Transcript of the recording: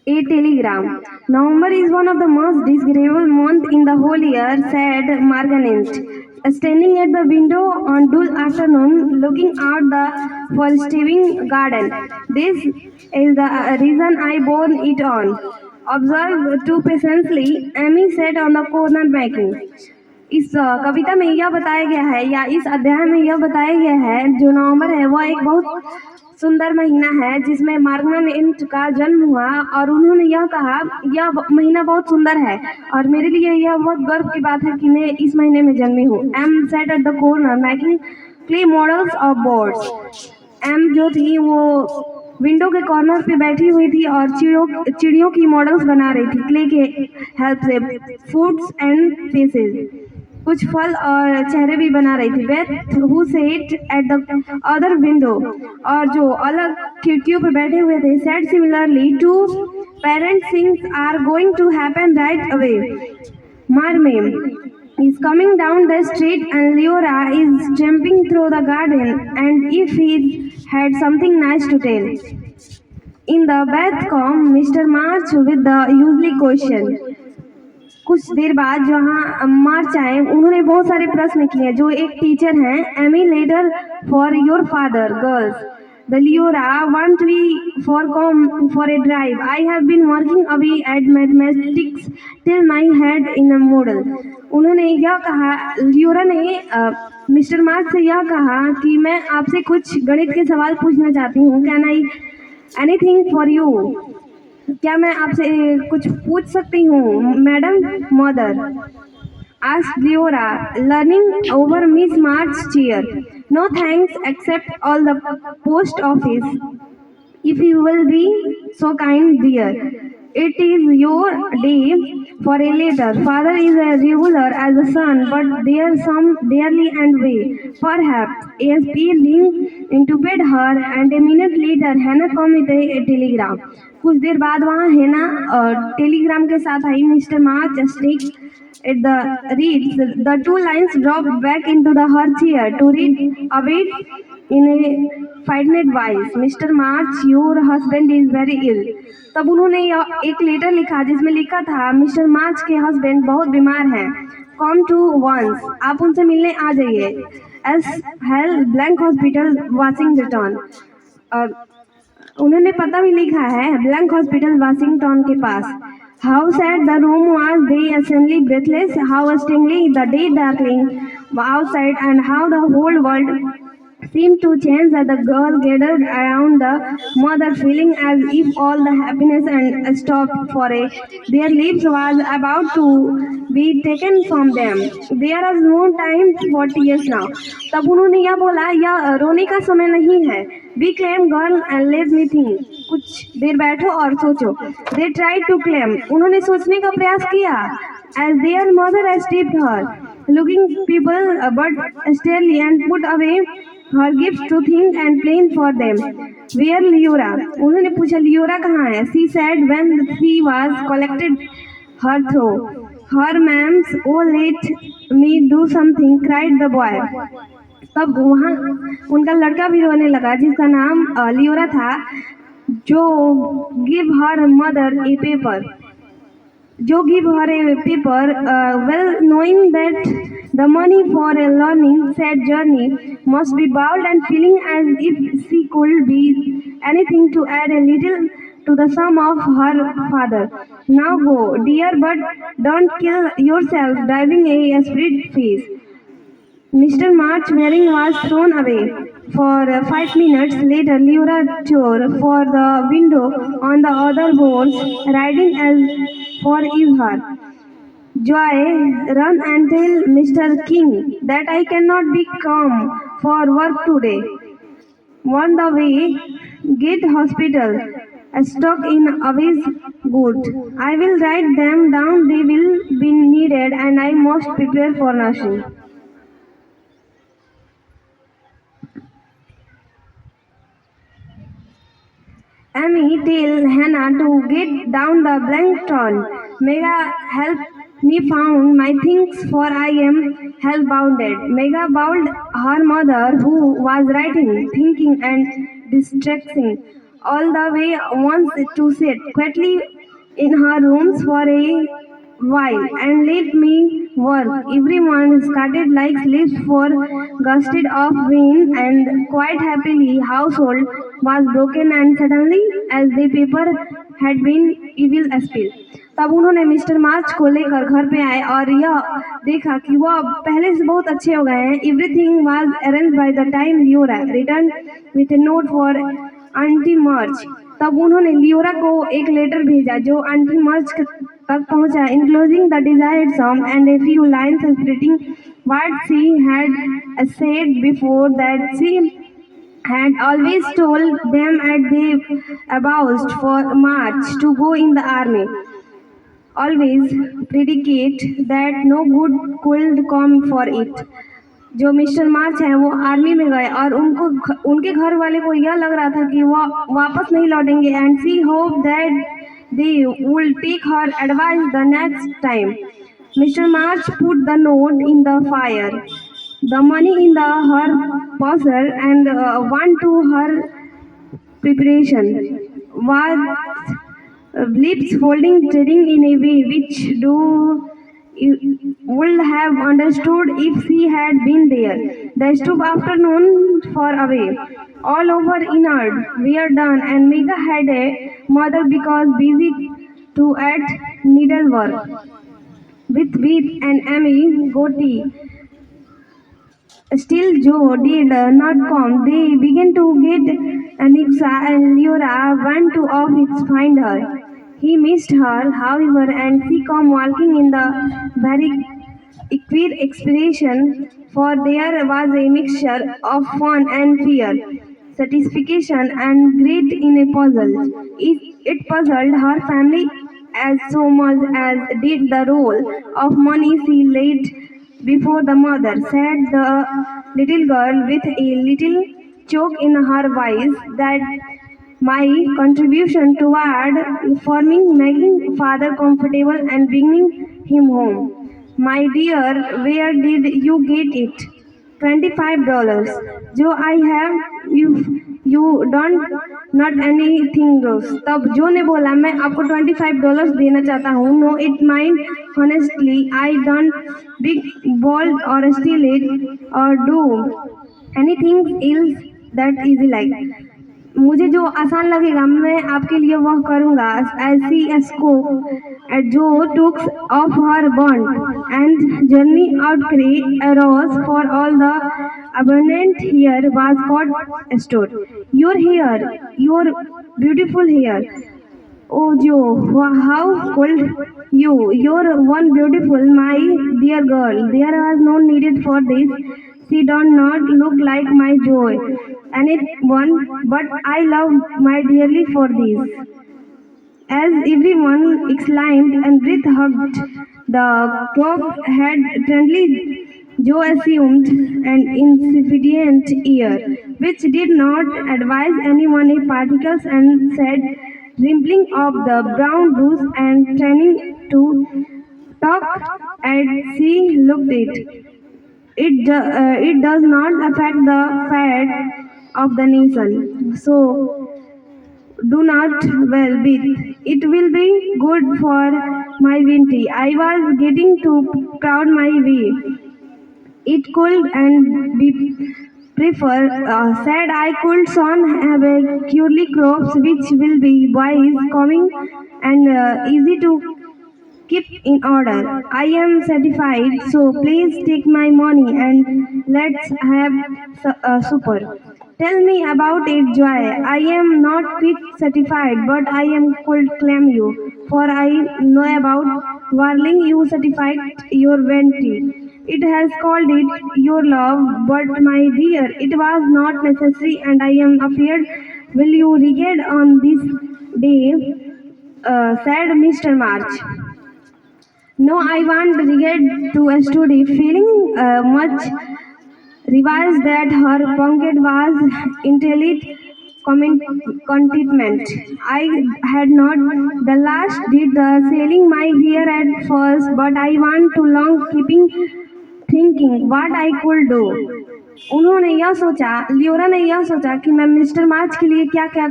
A telegram. November is one of the most disagreeable months in the whole year, said Marganist. Standing at the window on dull afternoon, looking out the foresting garden. This is the reason I born it on. Observe too patiently, Amy sat on the corner making. इस कविता में यह बताया गया है या इस अध्याय में यह बताया गया है जो नवंबर है वह एक बहुत सुंदर महीना है जिसमें मार्गमन का जन्म हुआ और उन्होंने यह कहा यह महीना बहुत सुंदर है और मेरे लिए यह बहुत गर्व की बात है कि मैं इस महीने में जन्मी हूँ Em sat at the corner making clay models of boards Em जो थी वो विंडो के कॉर्नर पे बैठी हुई थी और चिड़ियों की मॉडल्स बना रही थी क्ले के हेल्प से फ्रूट्स एंड पीसेस कुछ फल और चेहरे भी बना रही थी Beth who sat at the other window और जो अलग खिड़कियों पे बैठे हुए थे sat similarly to parents things are going to happen right away Marmem is coming down the street and Leora is jumping through the garden and if he had something nice to tell. In the bathroom, Mr. March with the usually question. कुछ देर बाद जहाँ मार्च आए उन्होंने बहुत सारे प्रश्न किए जो एक टीचर हैं Amy letter for your father girls the Leora want we for come for a drive I have been working away at mathematics till my head in a model उन्होंने यह कहा लियोरा ने मिस्टर मार्च से यह कहा कि मैं आपसे कुछ गणित के सवाल पूछना चाहती हूँ can I anything for you क्या मैं आपसे कुछ पूछ सकती हूँ madam mother asked Leora, leaning over Miss March's chair. No thanks, except all the post office. If you will be so kind, dear. It is your day for a letter. Father is a regular as a son, but there some dearly and way. Perhaps ASP linked into bed her, and a minute later, Hannah come with a telegram. कुछ देर बाद वहाँ हैना telegram के साथ I mister March stick at the reads the two lines dropped back into the her chair to read away in a frightened voice Mr. March your husband is very ill तब उन्होंने एक letter लिखा जिसमें लिखा था mister मार्च के husband बहुत बीमार हैं कम टू वंस आप उनसे मिलने आ जाइए S hello blank hospital Washington उन्होंने पता भी लिखा है ब्लैंक हॉस्पिटल वाशिंगटन के पास How sad the room was, they assembly breathless, how stingingly the day darkling outside, and how the whole world seemed to change as the girls gathered around the mother, feeling as if all the happiness and stopped for a their lives was about to be taken from them. There is no time for tears now. तब उन्होंने यह बोला यह रोने का समय नहीं है Be claim girl and let me think. कुछ देर बैठो और सोचो They tried to claim. उन्होंने सोचने का प्रयास किया As their mother has tipped her looking people but steadily and put away her gifts to think and plan for them. Where Leora? उन्होंने पूछा लियोरा कहाँ है She said when she was collected her through her ma'ams oh let me do something cried the boy. तब वहाँ उनका लड़का भी रोने लगा जिसका नाम लियोरा था जो गिव हर मदर ए पेपर जो give her a paper well knowing that the money for a learning sad journey must be bowed and feeling as if she could be anything to add a little to the sum of her father. Now go, dear, but don't kill yourself driving a spirit face. Mr. March wearing was thrown away. For 5 minutes later, Leora tore for the window on the other boards, riding as for is her. Joy, run and tell Mr. King that I cannot be calm for work today. On the way, get hospital. Stock in always good. I will write them down, they will be needed, and I must prepare for nursing. Amy, tell Hannah to get down the blankton. Mega help me found my things for I am hellbounded. Mega bowed her mother who was writing, thinking and distracting. all the way wants to sit quietly in her rooms for a while and let me work. Everyone scattered like leaves for gusted of wind, and quite happily household was broken, and suddenly as the paper had been evil spill. तब उन्होंने mister मार्च को लेकर घर पे आए और यह देखा कि वह पहले से बहुत अच्छे हो गए हैं. Everything was arranged by the time Leora return with a note for aunty March. तब उन्होंने लियोरा को एक लेटर भेजा जो आंटी मार्च तक पहुंचा, enclosing the desired sum and a few lines explaining what she had said before, that she had always told them at the abouched for March to go in the army. Always predicate that no good could come for it. जो mister मार्च हैं वो army में गए और उनके घर वाले को यह लग रहा था कि वो वापस नहीं लौटेंगे, and she hope that they will take her advice the next time. Mister March put the note in the fire, the money in the her purse, and went to her preparation was lips folding treading in a way which would have understood if she had been there. The stoop afternoon far away, all over inert, were done, and Megha had a mother because busy to at needlework. With and Amy Gotti. Still, Joe did not come. They began to get Anixa, and Leora went to office find her. He missed her, however, and she come walking in the very queer expression, for there was a mixture of fun and fear, satisfaction and great in a puzzle. It puzzled her family as so much as did the role of money she laid before the mother, said the little girl with a little choke in her voice, that my contribution toward forming, making father comfortable and bringing him home. My dear, where did you get it? $25. जो I have, you don't not anything gross. तब जो ने बोला मैं आपको $25 देना चाहता हूँ. No, it might honestly I don't big bold or steal it or do anything else that easy like. मुझे जो आसान लगेगा मैं आपके लिए वह करूँगा. ऐसी एस्को Jo tucks off her bond and journey out cry arose for all the abundant hair was caught stored. Your hair, your beautiful hair. Oh Joe, how cold you! You're one beautiful, my dear girl. There was no needed for this. She does not look like my joy, anyone, but I love my dearly for this. As everyone exclaimed and breath hugged the crop had tenderly, Joe assumed an insufficient ear, which did not advise anyone a particles, and said, rimpling of the brown goose and turning to talk as she looked it. It does not affect the fate of the nation. So do not well with. It will be good for my Vinty. I was getting too proud my way. It could and be prefer said I could soon have a curly crops which will be wise, coming and easy to keep in order. I am satisfied, so please take my money and let's have supper. Tell me about it, Joy. I am not quite satisfied, but I am could claim you, for I know about whirling you satisfied your vanity. It has called it your love, but my dear, it was not necessary, and I am afraid will you regret on this day, said Mr. March. No, I want regret to study, feeling much revised that her pocket was intelligent contentment. I had not the last did the selling my hair at first, but I want to long keeping thinking what I could do. उन्होंने यह सोचा, लियोरा ने यह सोचा कि मैं mister मार्च के लिए क्या क्या